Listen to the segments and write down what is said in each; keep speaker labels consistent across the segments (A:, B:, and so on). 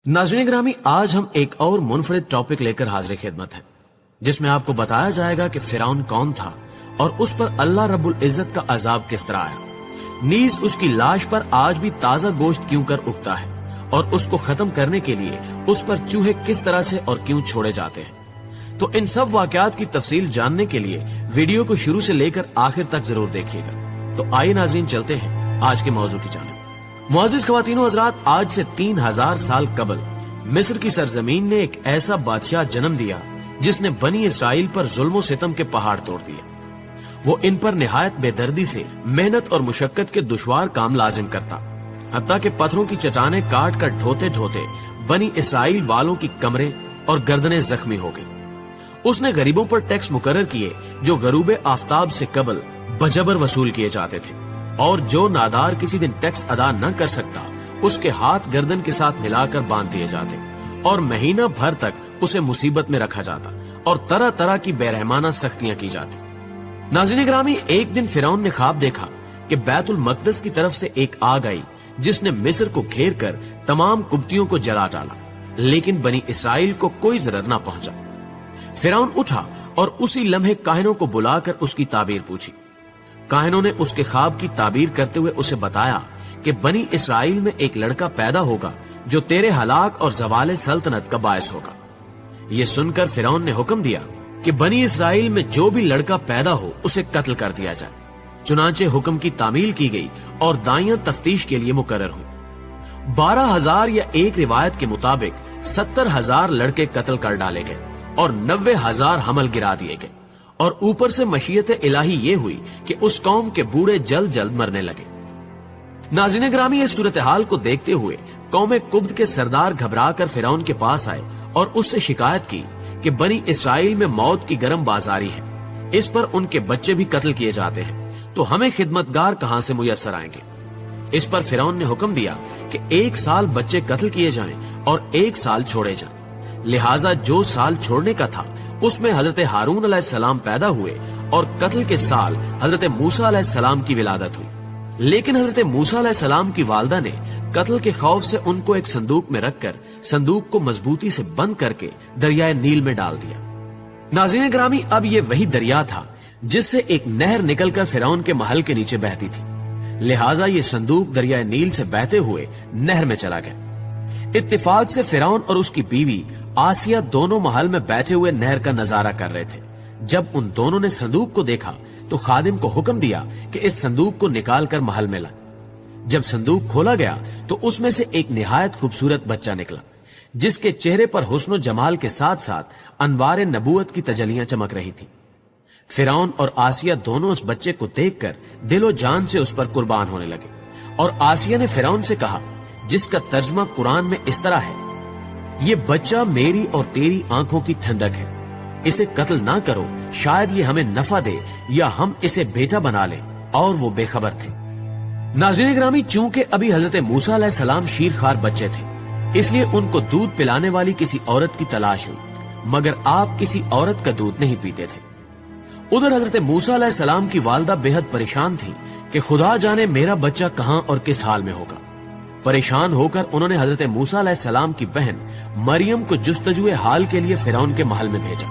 A: नाज़रीन ग्रामी, आज हम एक और मुनफरिद टॉपिक लेकर हाजिर खिदमत हैं, जिसमें आपको बताया जाएगा कि फिरौन कौन था और उस पर अल्लाह रब्बुल इज्जत का अजाब किस तरह आया, नीज उसकी लाश पर आज भी ताजा गोश्त क्यों कर उगता है और उसको खत्म करने के लिए उस पर चूहे किस तरह से और क्यों छोड़े जाते हैं। तो इन सब वाकयात की तफसील जानने के लिए वीडियो को शुरू से लेकर आखिर तक जरूर देखिएगा। तो आइए नाज़रीन, चलते हैं आज के मौजू की जानिब। मुअज़्ज़िज़ ख़वातीन व हज़रात, आज से 3000 साल कबल मिस्र की सरजमीन ने एक ऐसा बादशाह जन्म दिया जिसने बनी इसराइल पर जुल्म सितम के पहाड़ तोड़ दिए। वो इन पर निहायत बेदर्दी से मेहनत और मुशक्कत के दुश्वार काम लाजिम करता, हत्ता के पत्थरों की चट्टानें काट कर ढोते ढोते बनी इसराइल वालों की कमरें और गर्दनें जख्मी हो गई। उसने गरीबों पर टैक्स मुकर्रर किए जो गरूब आफ्ताब से कबल बजबर वसूल किए जाते थे, और जो नादार किसी दिन टैक्स अदा न कर सकता उसके हाथ गर्दन के साथ मिलाकर बांध दिए जाते और महीना भर तक उसे मुसीबत में रखा जाता और तरह तरह की बेरहमाना सख्तियां की जाती। नाज़रीन ग्रामी, एक दिन फिरौन ने ख्वाब देखा कि बैतुल मकदस की तरफ से एक आग आई जिसने मिस्र को घेर कर तमाम कुब्तियों को जला डाला, लेकिन बनी इसराइल को कोई जरर न पहुंचा। फिरौन उठा और उसी लम्हे काहिनों को बुलाकर उसकी ताबीर पूछी। काहिनों ने उसके ख्वाब की ताबीर करते हुए उसे बताया कि बनी इसराइल में एक लड़का पैदा होगा जो तेरे हलाक और जवाले सल्तनत का बायस होगा। ये सुनकर फिरौन ने हुक्म दिया कि बनी इसराइल में जो भी लड़का पैदा हो उसे कत्ल कर दिया जाए। चुनांचे हुक्म की तामील की गई और दाइयां तफ्तीश के लिए मुकर्रर हुई। 12,000 या एक रिवायत के मुताबिक 70,000 लड़के कत्ल कर डाले गए और 90,000 हमल गिरा दिए गए, और ऊपर से मशीयत इलाही ये हुई कि उस कौम के बूढ़े जल्द जल्द मरने लगे। नाज़रीन ग्रामी, इस सूरत हाल को देखते हुए कौम कुब्द के सरदार घबरा कर फिरौन के पास आए और उससे शिकायत की कि बनी इसराइल में मौत की गर्म बाजारी है, इस पर उनके बच्चे भी कत्ल किए जाते हैं, तो हमें खिदमतगार कहां से मुयस्सर आएंगे। इस पर फिरौन ने हुक्म दिया कि 1 साल बच्चे कत्ल किए जाएं और 1 साल छोड़े जाएं। लिहाजा जो साल छोड़ने का था उसमें हजरत हारून अलैहिस्सलाम पैदा हुए और कत्ल के साल हजरत मूसा अलैहिस्सलाम की विलादत हुई। लेकिन हजरत मूसा अलैहिस्सलाम की वालदा ने कत्ल के खौफ से उनको एक संदूक में रखकर संदूक को मजबूती से बंद करके दरियाए नील में डाल दिया। नाज़रीन ग्रामी, अब ये वही दरिया था जिससे एक नहर निकलकर फिरौन के महल के नीचे बहती थी। लिहाजा ये संदूक दरियाए नील से बहते हुए नहर में चला गया। इत्तेफाक से फिरौन और उसकी बीवी आसिया दोनों महल में बैठे हुए नहर का नजारा कर रहे थे। जब उन दोनों ने संदूक को देखा तो खादिम को हुक्म दिया कि इस संदूक को निकाल कर महल में लाए। जब संदूक खोला गया तो उसमें से एक निहायत खूबसूरत बच्चा निकला, जिसके चेहरे पर हुस्न जमाल के साथ साथ अनवार नबूवत की तजलियां चमक रही थी। फिरौन और आसिया दोनों उस बच्चे को देखकर दिलो जान से उस पर कुर्बान होने लगे, और आसिया ने फिरौन से कहा, जिसका तर्जमा कुरान में इस तरह है, ये बच्चा मेरी और तेरी आंखों की ठंडक है, इसे कत्ल ना करो, शायद ये हमें नफा दे या हम इसे बेटा बना लें। और वो बेखबर थे। नाज़रीन ग्रामी, चूंकि अभी हजरत मूसा अलैहिस्सलाम शीरखार बच्चे थे, इसलिए उनको दूध पिलाने वाली किसी औरत की तलाश हुई, मगर आप किसी औरत का दूध नहीं पीते थे। उधर हजरत मूसा अलैहिस्सलाम की वालदा बेहद परेशान थी कि खुदा जाने मेरा बच्चा कहां और किस हाल में होगा। परेशान होकर उन्होंने हजरत मूसा अलैहिस्सलाम की बहन मरियम को जुस्तजुए हाल के लिए फिरौन के महल में भेजा,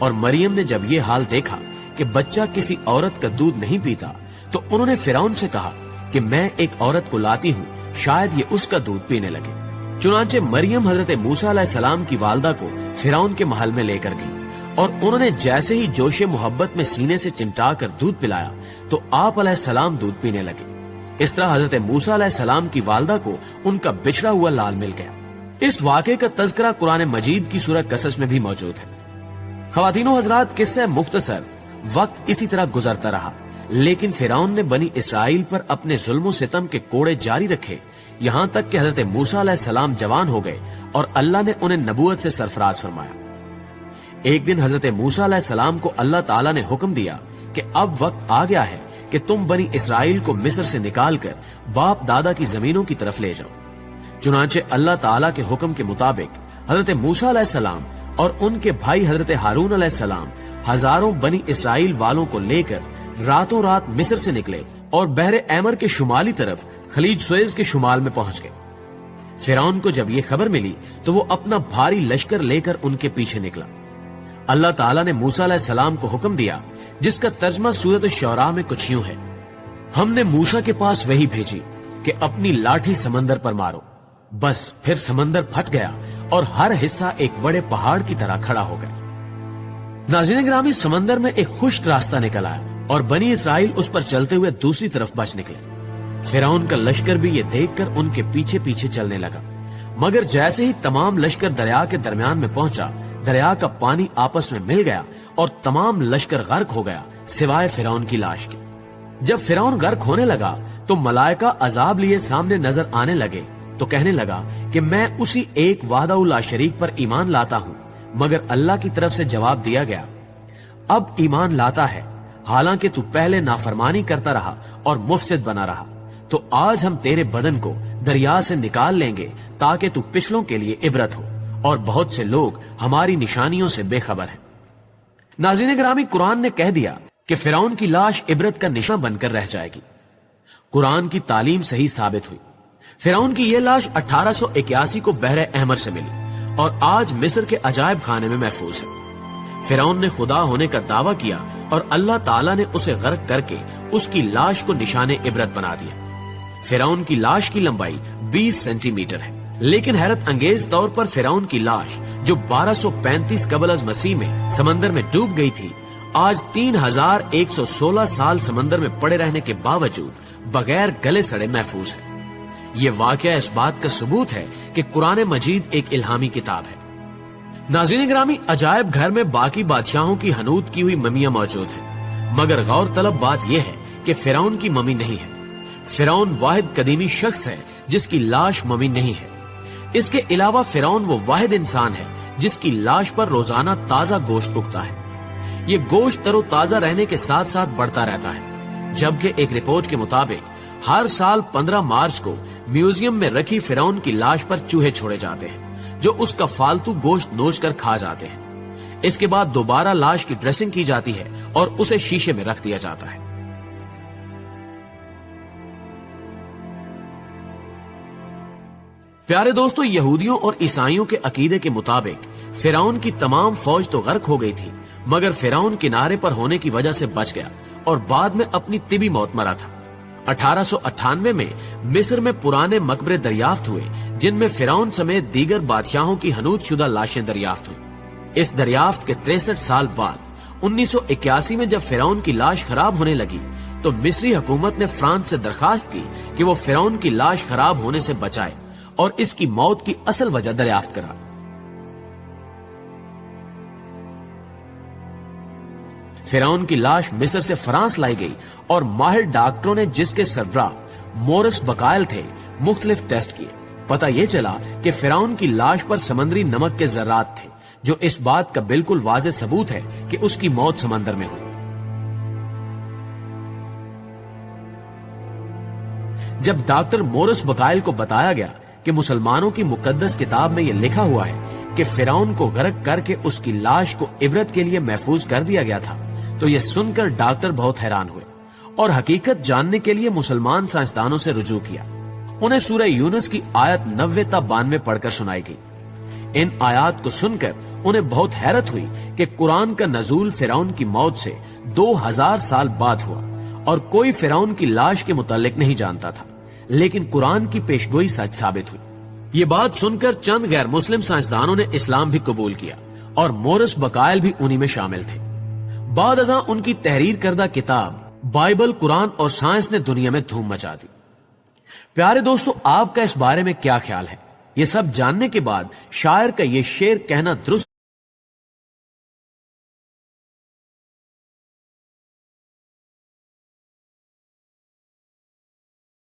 A: और मरियम ने जब ये हाल देखा कि बच्चा किसी औरत का दूध नहीं पीता, तो उन्होंने फिरौन से कहा कि मैं एक औरत को लाती हूँ, शायद ये उसका दूध पीने लगे। चुनांचे मरियम हजरत मूसा अलैहिस्सलाम की वालदा को फिरौन के महल में लेकर गई, और उन्होंने जैसे ही जोशे मोहब्बत में सीने से चिमटा कर दूध पिलाया तो आप अलैहिस्सलाम दूध पीने लगे। इस तरह हजरत मूसा अलैहिस्सलाम की वालदा को उनका बिछड़ा हुआ लाल मिल गया। इस वाक़े का तज़किरा कुरान मजीद की सूरह कसस में भी मौजूद है। ख़वातीनो हज़रात, किस्सा मुख्तसर, वक्त इसी तरह गुजरता रहा, लेकिन फिरौन ने बनी इसराइल पर अपने जुल्म सितम के कोड़े जारी रखे, यहाँ तक कि हजरत मूसा अलैहिस्सलाम जवान हो गए और अल्लाह ने उन्हें नबूवत से सरफराज फरमाया। एक दिन हजरत मूसा अलैहिस्सलाम को अल्लाह ताला ने हुक्म दिया कि अब वक्त आ गया है कि तुम बनी इसराइल को मिस्र से निकालकर बाप दादा की जमीनों की तरफ ले जाओ। चुनांचे अल्लाह ताला के हुक्म के मुताबिक हजरत मूसा अलैहिस्सलाम और उनके भाई हजरत हारून अलैहिस्सलाम हजारों बनी इसराइल वालों को लेकर रातों रात मिस्र से निकले और बहरे ऐमर के शुमाली तरफ खलीज सुएज के शुमाल में पहुंच गए। فرعون کو جب یہ خبر ملی تو وہ اپنا بھاری لشکر لے کر ان کے پیچھے نکلا۔ اللہ تعالیٰ نے موسیٰ علیہ السلام کو حکم دیا، جس کا ترجمہ سورۃ الشعراء میں کچھ یوں ہے: ہم نے موسیٰ کے پاس وحی بھیجی کہ اپنی لاٹھی سمندر پر مارو۔ بس پھر سمندر پھٹ گیا اور ہر حصہ ایک بڑے پہاڑ کی طرح کھڑا ہو گیا۔ ناظرین گرامی، سمندر میں ایک خشک راستہ نکل آیا اور بنی اسرائیل اس پر چلتے ہوئے دوسری طرف بچ نکلے۔ فرعون کا لشکر بھی یہ دیکھ کر ان کے پیچھے پیچھے چلنے لگا، مگر جیسے ہی تمام لشکر دریا کے درمیان میں پہنچا، دریا کا پانی آپس میں مل گیا اور تمام لشکر غرق ہو گیا سوائے فرعون کی لاش کے۔ جب فرعون غرق ہونے لگا تو ملائکہ عذاب لیے سامنے نظر آنے لگے تو کہنے لگا کہ میں اسی ایک وحدہ لا شریک پر ایمان لاتا ہوں، مگر اللہ کی طرف سے جواب دیا گیا، اب ایمان لاتا ہے حالانکہ تو پہلے نافرمانی کرتا رہا اور مفسد بنا رہا، تو آج ہم تیرے بدن کو دریا سے نکال لیں گے تاکہ تو پچھلوں کے لیے عبرت ہو، اور بہت سے لوگ ہماری نشانیوں سے بے خبر ہیں۔ ناظرین گرامی، قرآن نے کہہ دیا کہ فرعون کی لاش عبرت کا نشان بن کر رہ جائے گی۔ قرآن کی تعلیم صحیح ثابت ہوئی۔ فرعون کی یہ لاش 1881 کو بحر احمر سے ملی اور آج مصر کے عجائب خانے میں محفوظ ہے۔ فرعون نے خدا ہونے کا دعویٰ کیا اور اللہ تعالیٰ نے اسے غرق کر کے اس کی لاش کو نشان عبرت بنا دیا۔ فرعون کی لاش کی لمبائی 20 سینٹی میٹر ہے، لیکن حیرت انگیز طور پر فرعون کی لاش جو 1235 قبل از مسیح میں سمندر میں ڈوب گئی تھی، آج 3116 سال سمندر میں پڑے رہنے کے باوجود بغیر گلے سڑے محفوظ ہے۔ یہ واقعہ اس بات کا ثبوت ہے کہ قرآن مجید ایک الہامی کتاب ہے۔ ناظرین گرامی، عجائب گھر میں باقی بادشاہوں کی حنوط کی ہوئی ممیاں موجود ہیں، مگر غور طلب بات یہ ہے کہ فرعون کی ممی نہیں ہے۔ فرعون واحد قدیمی شخص ہے جس کی لاش ممی نہیں ہے۔ اس کے علاوہ فرعون وہ واحد انسان ہے جس کی لاش پر روزانہ تازہ گوشت اگتا ہے۔ یہ گوشت تر و تازہ رہنے کے ساتھ ساتھ بڑھتا رہتا ہے، جبکہ ایک رپورٹ کے مطابق ہر سال 15 مارچ کو میوزیم میں رکھی فرعون کی لاش پر چوہے چھوڑے جاتے ہیں جو اس کا فالتو گوشت نوچ کر کھا جاتے ہیں۔ اس کے بعد دوبارہ لاش کی ڈریسنگ کی جاتی ہے اور اسے شیشے میں رکھ دیا جاتا ہے۔ پیارے دوستو، یہودیوں اور عیسائیوں کے عقیدے کے مطابق فرعون کی تمام فوج تو غرق ہو گئی تھی، مگر فرعون کنارے پر ہونے کی وجہ سے بچ گیا اور بعد میں اپنی طبی موت مرا تھا۔ 1898 میں مصر میں پرانے مقبرے دریافت ہوئے جن میں فرعون سمیت دیگر بادشاہوں کی حنوط شدہ لاشیں دریافت ہوئی۔ اس دریافت کے 63 سال بعد 1981 میں جب فرعون کی لاش خراب ہونے لگی تو مصری حکومت نے فرانس سے درخواست کی کہ وہ فرعون کی لاش خراب ہونے سے بچائے اور اس کی موت کی اصل وجہ دریافت کرا۔ فرعون کی لاش مصر سے فرانس لائی گئی اور ماہر ڈاکٹروں نے، جس کے سربراہ مورس بقائل تھے، مختلف ٹیسٹ کیے۔ پتہ یہ چلا کہ فرعون کی لاش پر سمندری نمک کے ذرات تھے، جو اس بات کا بالکل واضح ثبوت ہے کہ اس کی موت سمندر میں ہوئی۔ جب ڈاکٹر مورس بقائل کو بتایا گیا کہ مسلمانوں کی مقدس کتاب میں یہ لکھا ہوا ہے کہ فرعون کو غرق کر کے اس کی لاش کو عبرت کے لیے محفوظ کر دیا گیا تھا، تو یہ سن کر ڈاکٹر بہت حیران ہوئے اور حقیقت جاننے کے لیے مسلمان سائنسدانوں سے رجوع کیا۔ انہیں سورہ یونس کی آیت 90 تا 92 پڑھ کر سنائی گئی۔ ان آیات کو سن کر انہیں بہت حیرت ہوئی کہ قرآن کا نزول فرعون کی موت سے 2000 سال بعد ہوا اور کوئی فرعون کی لاش کے متعلق نہیں جانتا تھا، لیکن قرآن کی پیشگوئی سچ ثابت ہوئی۔ یہ بات سن کر چند غیر مسلم سائنسدانوں نے اسلام بھی قبول کیا اور مورس بقائل بھی انہی میں شامل تھے۔ بعد ازاں ان کی تحریر کردہ کتاب بائبل، قرآن اور سائنس نے دنیا میں دھوم مچا دی۔ پیارے دوستو، آپ کا اس بارے میں کیا خیال ہے؟ یہ سب جاننے کے بعد شاعر کا یہ شعر کہنا درست